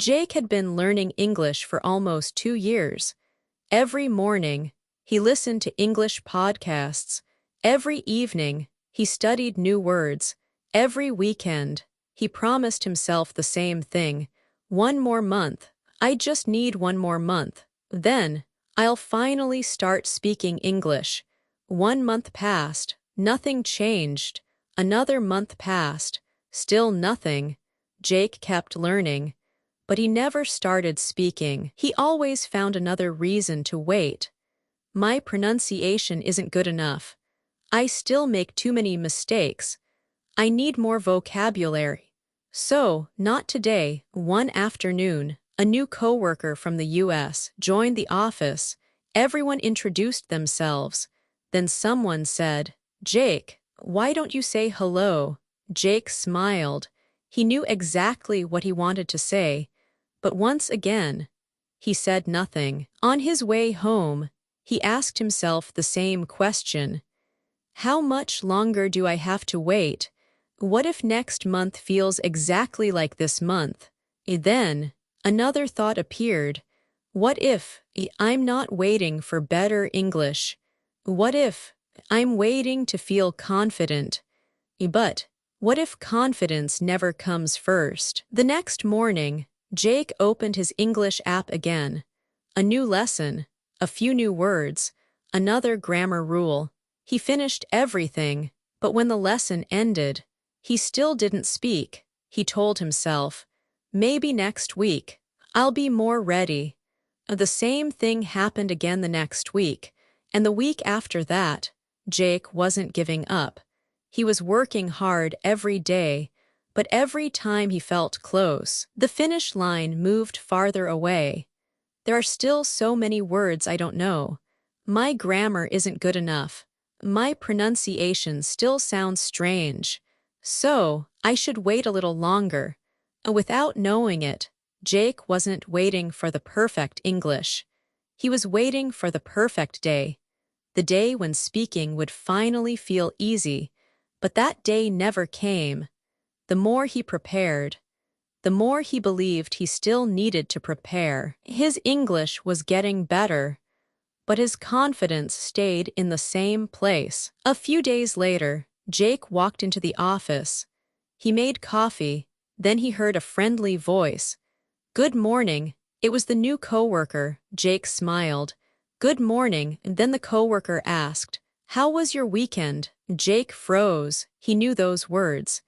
Jake had been learning English for almost 2 years. Every morning, he listened to English podcasts. Every evening, he studied new words. Every weekend, he promised himself the same thing. One more month. I just need one more month. Then, I'll finally start speaking English. 1 month passed. Nothing changed. Another month passed. Still nothing. Jake kept learning. But he never started speaking. He always found another reason to wait. My pronunciation isn't good enough. I still make too many mistakes. I need more vocabulary. So, not today. One afternoon, a new coworker from the US joined the office. Everyone introduced themselves. Then someone said, "Jake, why don't you say hello?" Jake smiled. He knew exactly what he wanted to say. But once again, he said nothing. On his way home, he asked himself the same question. How much longer do I have to wait? What if next month feels exactly like this month? Then, another thought appeared. What if I'm not waiting for better English? What if I'm waiting to feel confident? But what if confidence never comes first? The next morning, Jake opened his English app again. A new lesson, a few new words, another grammar rule. He finished everything, but when the lesson ended, he still didn't speak. He told himself, maybe next week, I'll be more ready. The same thing happened again the next week, and the week after that. Jake wasn't giving up. He was working hard every day, but every time he felt close, the finish line moved farther away. There are still so many words I don't know. My grammar isn't good enough. My pronunciation still sounds strange. So, I should wait a little longer. Without knowing it, Jake wasn't waiting for the perfect English. He was waiting for the perfect day. The day when speaking would finally feel easy. But that day never came. The more he prepared, the more he believed he still needed to prepare. His English was getting better, but his confidence stayed in the same place. A few days later, Jake walked into the office. He made coffee, then he heard a friendly voice. "Good morning." It was the new coworker. Jake smiled. "Good morning." And then the coworker asked, "How was your weekend?" Jake froze. He knew those words.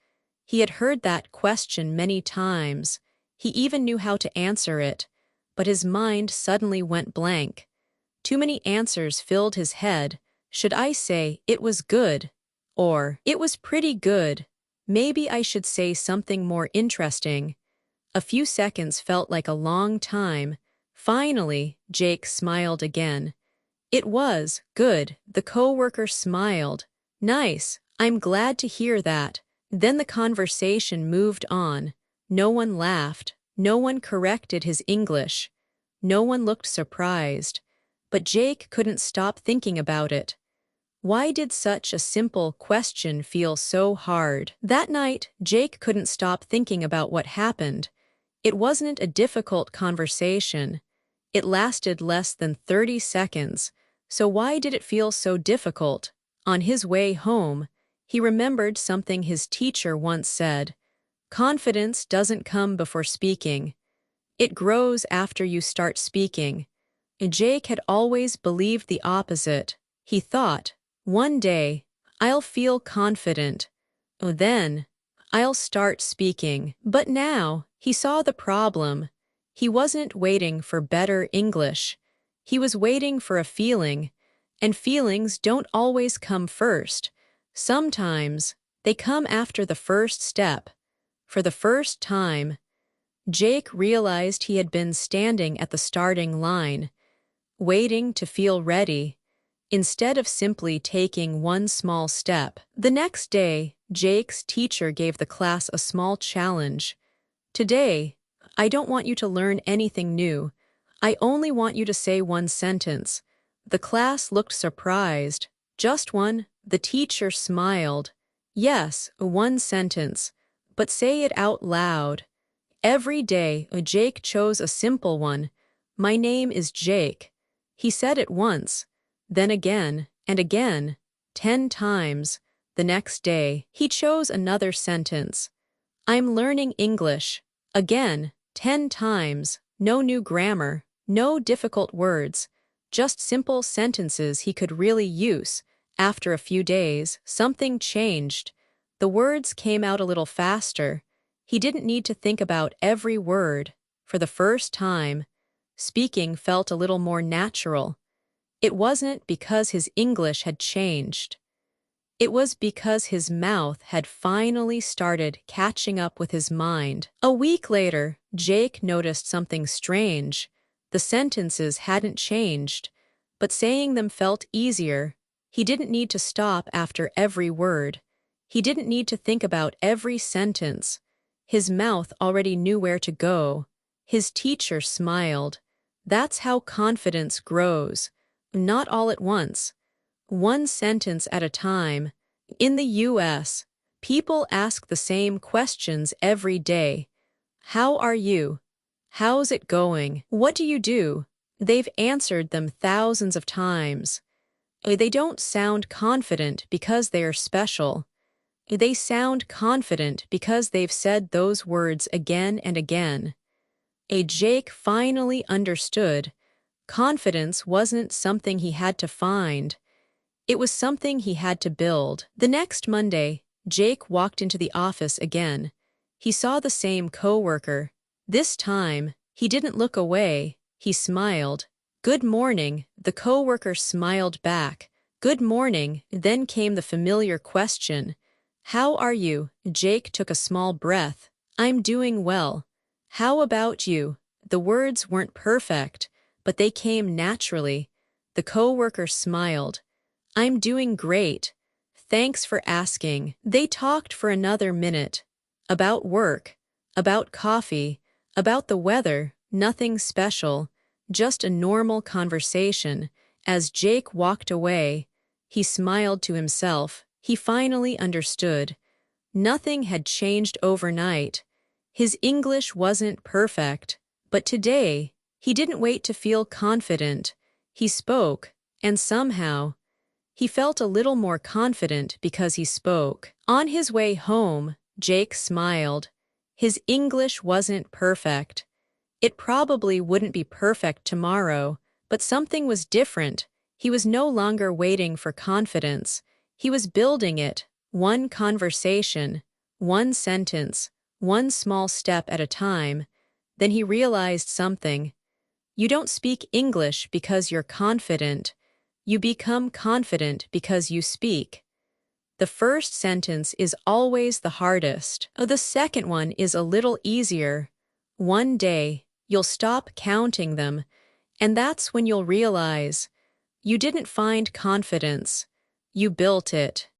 He had heard that question many times. He even knew how to answer it, but his mind suddenly went blank. Too many answers filled his head. Should I say, "It was good," or "It was pretty good"? Maybe I should say something more interesting. A few seconds felt like a long time. Finally, Jake smiled again. "It was good." The coworker smiled. "Nice, I'm glad to hear that." Then the conversation moved on. No one laughed. No one corrected his English. No one looked surprised. But Jake couldn't stop thinking about it. Why did such a simple question feel so hard? That night, Jake couldn't stop thinking about what happened. It wasn't a difficult conversation. It lasted less than 30 seconds. So why did it feel so difficult? On his way home, he remembered something his teacher once said. Confidence doesn't come before speaking. It grows after you start speaking. Jake had always believed the opposite. He thought, one day, I'll feel confident. Then, I'll start speaking. But now, he saw the problem. He wasn't waiting for better English. He was waiting for a feeling, and feelings don't always come first. Sometimes, they come after the first step. For the first time, Jake realized he had been standing at the starting line, waiting to feel ready, instead of simply taking one small step. The next day, Jake's teacher gave the class a small challenge. Today, I don't want you to learn anything new. I only want you to say one sentence. The class looked surprised. Just one? The teacher smiled. Yes, one sentence. But say it out loud. Every day, Jake chose a simple one. My name is Jake. He said it once, then again, and again, 10 times. The next day, he chose another sentence. I'm learning English. Again, 10 times, no new grammar, no difficult words, just simple sentences he could really use. After a few days, something changed. The words came out a little faster. He didn't need to think about every word. For the first time, speaking felt a little more natural. It wasn't because his English had changed. It was because his mouth had finally started catching up with his mind. A week later, Jake noticed something strange. The sentences hadn't changed, but saying them felt easier. He didn't need to stop after every word. He didn't need to think about every sentence. His mouth already knew where to go. His teacher smiled. That's how confidence grows. Not all at once. One sentence at a time. In the U.S., people ask the same questions every day. How are you? How's it going? What do you do? They've answered them thousands of times. They don't sound confident because they are special. They sound confident because they've said those words again and again. Jake finally understood. Confidence wasn't something he had to find. It was something he had to build. The next Monday, Jake walked into the office again. He saw the same coworker. This time, he didn't look away. He smiled. Good morning. The coworker smiled back. Good morning. Then came the familiar question. How are you? Jake took a small breath. I'm doing well. How about you? The words weren't perfect, but they came naturally. The coworker smiled. I'm doing great. Thanks for asking. They talked for another minute. About work, about coffee, about the weather, nothing special, just a normal conversation. As Jake walked away, he smiled to himself. He finally understood. Nothing had changed overnight. His English wasn't perfect, but today, he didn't wait to feel confident. He spoke, and somehow, he felt a little more confident because he spoke. On his way home, Jake smiled. His English wasn't perfect. It probably wouldn't be perfect tomorrow, but something was different. He was no longer waiting for confidence. He was building it, one conversation, one sentence, one small step at a time. Then he realized something. You don't speak English because you're confident. You become confident because you speak. The first sentence is always the hardest. The second one is a little easier. One day, you'll stop counting them, and that's when you'll realize you didn't find confidence. You built it.